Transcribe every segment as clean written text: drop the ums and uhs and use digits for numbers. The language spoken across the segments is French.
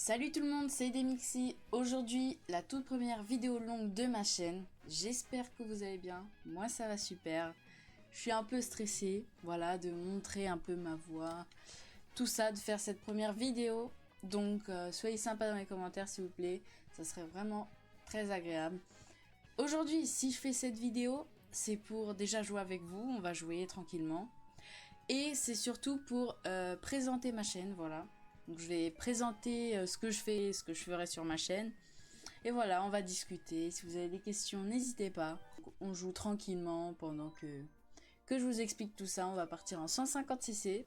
Salut tout le monde, c'est Demixi. Aujourd'hui, la toute première vidéo longue de ma chaîne. J'espère que vous allez bien. Moi, ça va super. Je suis un peu stressée, voilà, de montrer un peu ma voix. Tout ça, de faire cette première vidéo. Donc, soyez sympas dans les commentaires, s'il vous plaît. Ça serait vraiment très agréable. Aujourd'hui, si je fais cette vidéo, c'est pour déjà jouer avec vous. On va jouer tranquillement. Et c'est surtout pour présenter ma chaîne, voilà. Donc je vais présenter ce que je fais, ce que je ferai sur ma chaîne. Et voilà, on va discuter. Si vous avez des questions, n'hésitez pas. On joue tranquillement pendant que je vous explique tout ça. On va partir en 150cc.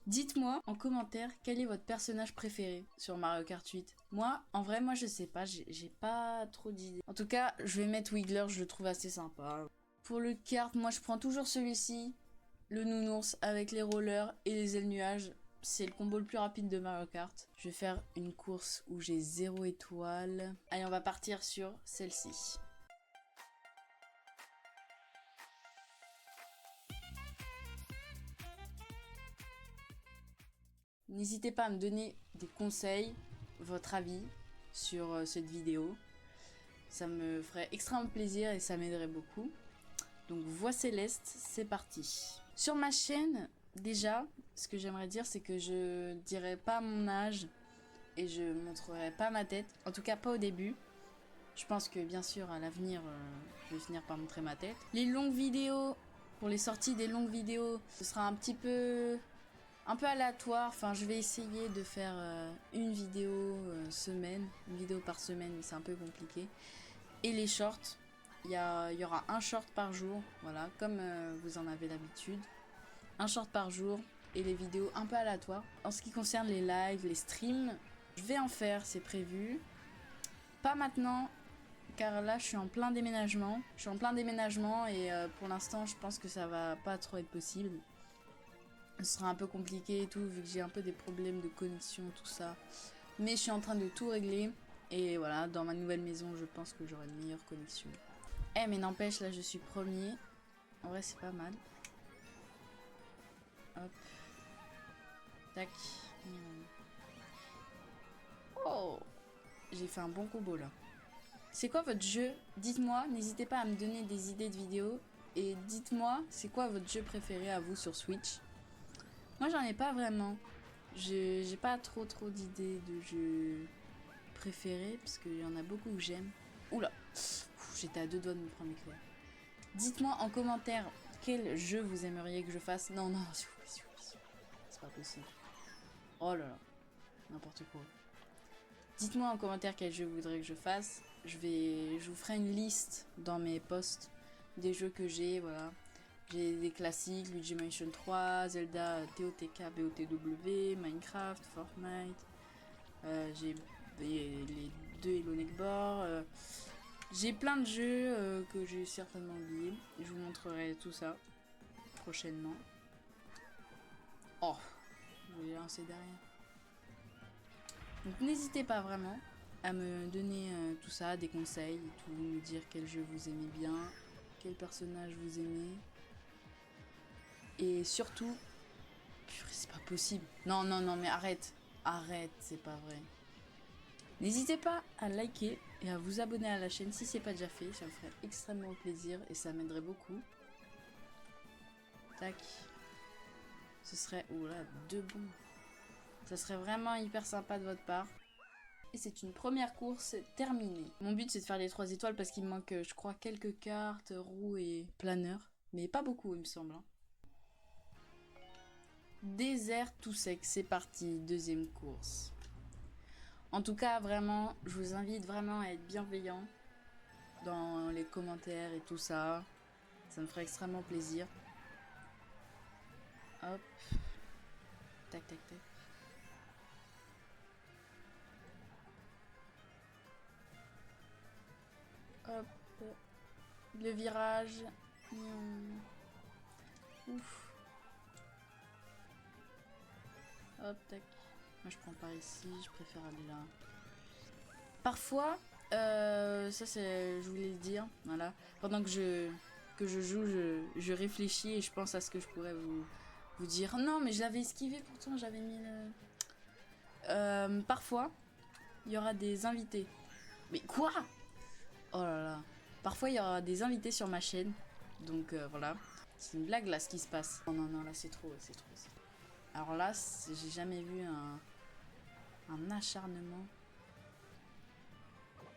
Dites-moi en commentaire quel est votre personnage préféré sur Mario Kart 8. Moi, en vrai, moi je sais pas, j'ai pas trop d'idées. En tout cas, je vais mettre Wiggler, je le trouve assez sympa. Pour le kart, moi je prends toujours celui-ci. Le nounours avec les rollers et les ailes nuages. C'est le combo le plus rapide de Mario Kart. Je vais faire une course où j'ai 0 étoile. Allez, on va partir sur celle-ci. N'hésitez pas à me donner des conseils, votre avis sur cette vidéo. Ça me ferait extrêmement plaisir et ça m'aiderait beaucoup. Donc Voix Céleste, c'est parti. Sur ma chaîne, déjà, ce que j'aimerais dire, c'est que je dirai pas mon âge et je montrerai pas ma tête. En tout cas, pas au début. Je pense que bien sûr, à l'avenir, je vais finir par montrer ma tête. Les longues vidéos, pour les sorties des longues vidéos, ce sera un peu aléatoire. Enfin, je vais essayer de faire une vidéo semaine, une vidéo par semaine, mais c'est un peu compliqué. Et les shorts. Il y aura un short par jour, voilà, comme vous en avez l'habitude. Un short par jour et les vidéos un peu aléatoires. En ce qui concerne les lives, les streams, je vais en faire, c'est prévu. Pas maintenant, car là je suis en plein déménagement. Je suis en plein déménagement et pour l'instant je pense que ça va pas trop être possible. Ce sera un peu compliqué et tout, vu que j'ai un peu des problèmes de connexion, tout ça. Mais je suis en train de tout régler. Et voilà, dans ma nouvelle maison, je pense que j'aurai une meilleure connexion. Eh mais n'empêche, là je suis premier. En vrai c'est pas mal. Hop. Tac. Oh, j'ai fait un bon combo là. C'est quoi votre jeu? Dites-moi, n'hésitez pas à me donner des idées de vidéos. Et dites-moi, c'est quoi votre jeu préféré à vous sur Switch? Moi j'en ai pas vraiment. J'ai pas trop d'idées de jeux préférés. Parce qu'il y en a beaucoup que j'aime. Oula, j'étais à deux doigts de me prendre l'éclair. Dites-moi en commentaire quel jeu vous aimeriez que je fasse. Non, s'il vous plaît, s'il vous plaît, s'il vous plaît. C'est pas possible. Oh là là, n'importe quoi. Dites-moi en commentaire quel jeu vous voudrez que je fasse. Je vous ferai une liste dans mes posts des jeux que j'ai, voilà. J'ai des classiques, Luigi Mansion 3, Zelda TOTK, BOTW, Minecraft, Fortnite. J'ai les deux Hello Neighbor. J'ai plein de jeux que j'ai certainement oubliés. Je vous montrerai tout ça prochainement. Oh, je vais lancer derrière. Donc n'hésitez pas vraiment à me donner tout ça, des conseils, et tout, me dire quel jeu vous aimez bien, quel personnage vous aimez. Et surtout, c'est pas possible. Non, mais arrête, c'est pas vrai. N'hésitez pas à liker et à vous abonner à la chaîne si c'est pas déjà fait, ça me ferait extrêmement plaisir et ça m'aiderait beaucoup. Tac. Ce serait... Oula, deux bons. Ça serait vraiment hyper sympa de votre part. Et c'est une première course terminée. Mon but c'est de faire les 3 étoiles parce qu'il me manque, je crois, quelques cartes, roues et planeurs. Mais pas beaucoup, il me semble. Hein. Désert tout sec, c'est parti, deuxième course. En tout cas, vraiment, je vous invite vraiment à être bienveillant dans les commentaires et tout ça. Ça me ferait extrêmement plaisir. Hop. Tac, tac, tac. Hop. Le virage. Ouf. Hop, tac. Moi, je prends par ici. Je préfère aller là. Parfois, ça c'est... Je voulais le dire. Voilà. Pendant que je joue, je réfléchis et je pense à ce que je pourrais vous dire. Non, mais je l'avais esquivé pourtant. J'avais mis parfois, il y aura des invités. Mais quoi? Oh là là. Parfois, il y aura des invités sur ma chaîne. Donc voilà. C'est une blague là ce qui se passe. Oh non, non, là c'est trop, c'est trop. Alors là, j'ai jamais vu un acharnement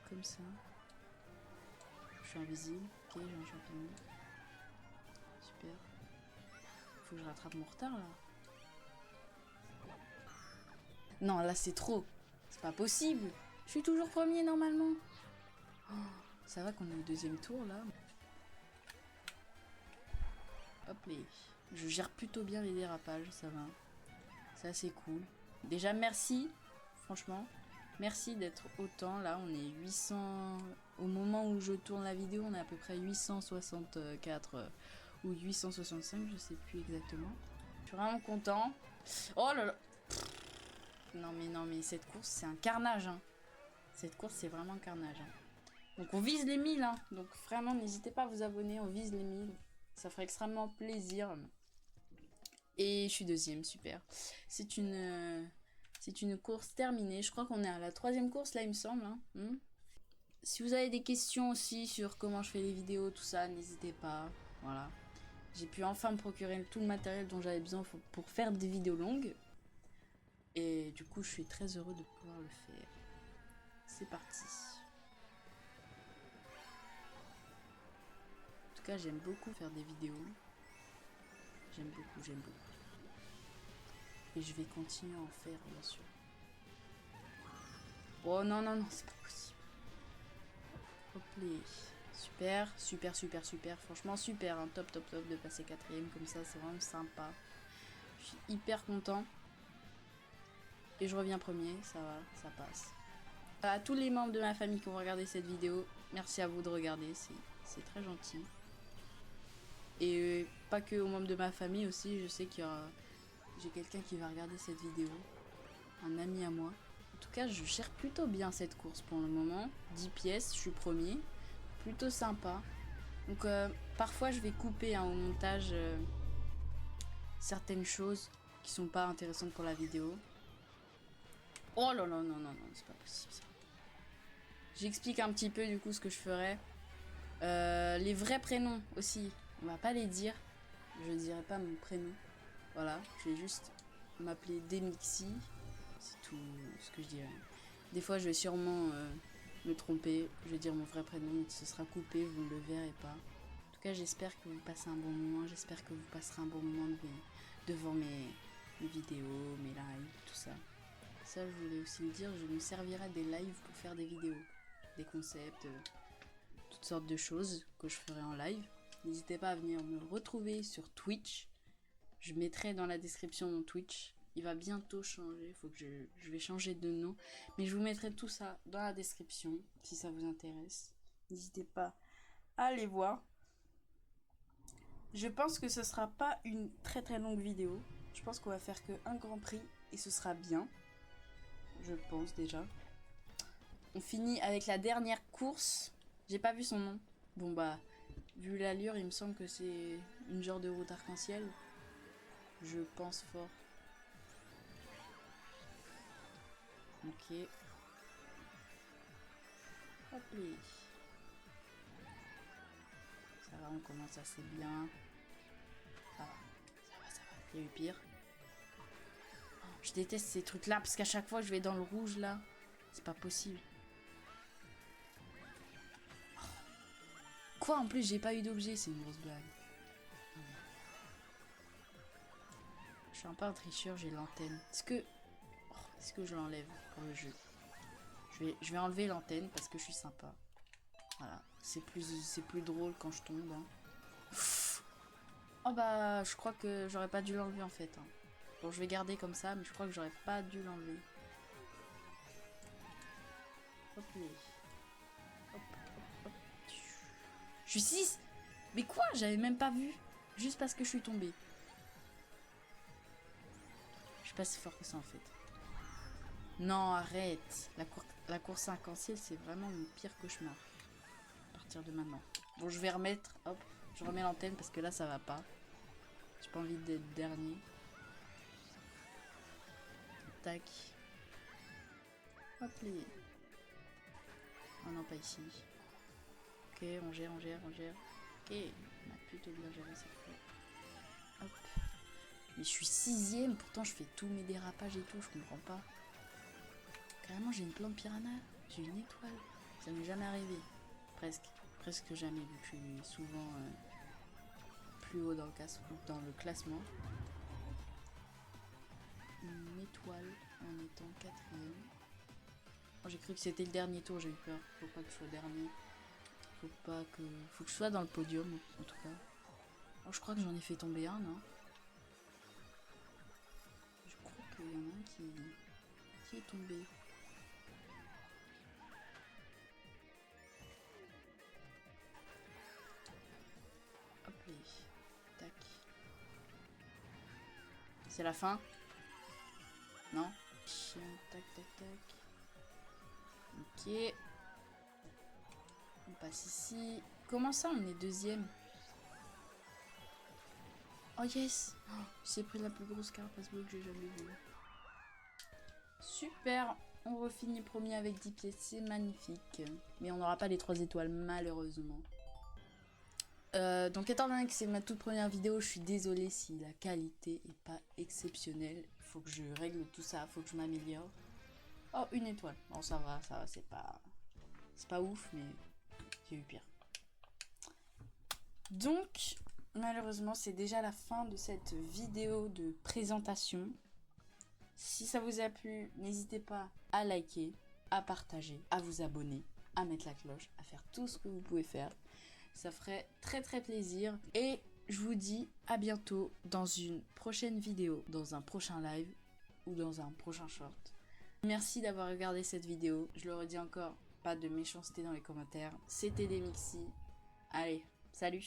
comme ça. Je suis invisible. Ok, j'ai un champignon. Super. Faut que je rattrape mon retard là. Non, là c'est trop. C'est pas possible. Je suis toujours premier normalement. Oh, ça va qu'on est au deuxième tour là. Hop les. Je gère plutôt bien les dérapages, ça va. C'est assez cool. Déjà merci, franchement. Merci d'être autant. Là on est 800. Au moment où je tourne la vidéo, on est à peu près 864 ou 865, je sais plus exactement. Je suis vraiment content. Oh là là. Non mais cette course c'est un carnage hein. Cette course c'est vraiment un carnage hein. Donc on vise les 1000 hein. Donc vraiment n'hésitez pas à vous abonner, on vise les 1000. Ça ferait extrêmement plaisir. Et je suis deuxième, super. C'est une course terminée. Je crois qu'on est à la 3e course là il me semble hein. Si vous avez des questions aussi sur comment je fais les vidéos, tout ça, n'hésitez pas. Voilà. J'ai pu enfin me procurer tout le matériel dont j'avais besoin pour faire des vidéos longues. Et du coup, je suis très heureux de pouvoir le faire. C'est parti. En tout cas, j'aime beaucoup faire des vidéos. J'aime beaucoup, j'aime beaucoup. Et je vais continuer à en faire, bien sûr. Oh non, non, non, c'est pas possible. Hop les. Super, super, super, super. Franchement, super. Hein. Top, top, top de passer 4ème comme ça. C'est vraiment sympa. Je suis hyper content. Et je reviens premier. Ça va, ça passe. À tous les membres de ma famille qui ont regardé cette vidéo, merci à vous de regarder. C'est très gentil. Et pas que aux membres de ma famille aussi. Je sais qu'il y aura... J'ai quelqu'un qui va regarder cette vidéo. Un ami à moi. En tout cas, je gère plutôt bien cette course pour le moment. 10 pièces, je suis premier. Plutôt sympa. Donc parfois je vais couper hein, au montage certaines choses qui sont pas intéressantes pour la vidéo. Oh là là, non, non, non, c'est pas possible ça. J'explique un petit peu du coup ce que je ferai. Les vrais prénoms aussi, on va pas les dire. Je ne dirai pas mon prénom. Voilà, je vais juste m'appeler Demixi. C'est tout ce que je dirais. Des fois je vais sûrement me tromper. Je vais dire mon vrai prénom, ce sera coupé, vous ne le verrez pas. En tout cas, j'espère que vous passez un bon moment. J'espère que vous passerez un bon moment devant mes vidéos, mes lives, tout ça. Ça, je voulais aussi le dire, je me servirai des lives pour faire des vidéos. Des concepts, toutes sortes de choses que je ferai en live. N'hésitez pas à venir me retrouver sur Twitch. Je mettrai dans la description mon Twitch. Il va bientôt changer, faut que je vais changer de nom. Mais je vous mettrai tout ça dans la description, si ça vous intéresse. N'hésitez pas à aller voir. Je pense que ce sera pas une très très longue vidéo. Je pense qu'on va faire que un grand prix et ce sera bien. Je pense déjà. On finit avec la dernière course. J'ai pas vu son nom. Bon bah, vu l'allure, il me semble que c'est une genre de route arc-en-ciel. Je pense fort. Ok. Hop là. Ça va, on commence assez bien. Ça va, ça va, ça va. Il y a eu pire. Je déteste ces trucs là parce qu'à chaque fois je vais dans le rouge là. C'est pas possible. Quoi en plus j'ai pas eu d'objet, c'est une grosse blague. Je suis un peu un tricheur, j'ai l'antenne. Est-ce que je l'enlève pour le jeu? Je vais enlever l'antenne parce que je suis sympa. Voilà, c'est plus drôle quand je tombe. Hein. Oh bah je crois que j'aurais pas dû l'enlever en fait. Hein. Bon je vais garder comme ça mais je crois que j'aurais pas dû l'enlever. Hop là. Hop, hop, hop. Je suis 6. Mais quoi? J'avais même pas vu. Juste parce que je suis tombée. Je suis pas si fort que ça en fait. Non arrête. La course arc-en-ciel c'est vraiment mon pire cauchemar. À partir de maintenant. Bon je vais remettre. Hop. Je remets l'antenne parce que là ça va pas. J'ai pas envie d'être dernier. Tac. Hop les. Oh non, pas ici. Ok, on gère. Ok, on a plutôt bien géré cette fois. Hop. Mais je suis 6ème, pourtant je fais tous mes dérapages et tout, je comprends pas. Carrément, j'ai une plante piranha, j'ai une étoile. Ça m'est jamais arrivé. Presque jamais, vu que je suis souvent plus haut dans le classement. Une étoile en étant 4ème. Oh, j'ai cru que c'était le dernier tour, j'ai eu peur. Faut pas que je sois dernier. Faut que je sois dans le podium, en tout cas. Oh, je crois que j'en ai fait tomber un, non? Je crois qu'il y en a un qui est tombé. Hop là. Tac. C'est la fin? Non? Tac. Ok. On passe ici. Comment ça, on est 2ème? Oh yes! Oh, j'ai pris la plus grosse carapace bleue que j'ai jamais vue. Super! On refinit premier avec 10 pièces, c'est magnifique. Mais on n'aura pas les 3 étoiles, malheureusement. Donc étant donné que c'est ma toute première vidéo, je suis désolée si la qualité est pas exceptionnelle. Faut que je règle tout ça, faut que je m'améliore. Oh, une étoile. Bon, ça va, c'est pas ouf, mais j'ai eu pire. Donc, malheureusement, c'est déjà la fin de cette vidéo de présentation. Si ça vous a plu, n'hésitez pas à liker, à partager, à vous abonner, à mettre la cloche, à faire tout ce que vous pouvez faire. Ça ferait très plaisir. Et je vous dis à bientôt dans une prochaine vidéo, dans un prochain live ou dans un prochain short. Merci d'avoir regardé cette vidéo. Je le redis encore, pas de méchanceté dans les commentaires. C'était Demixi. Allez, salut!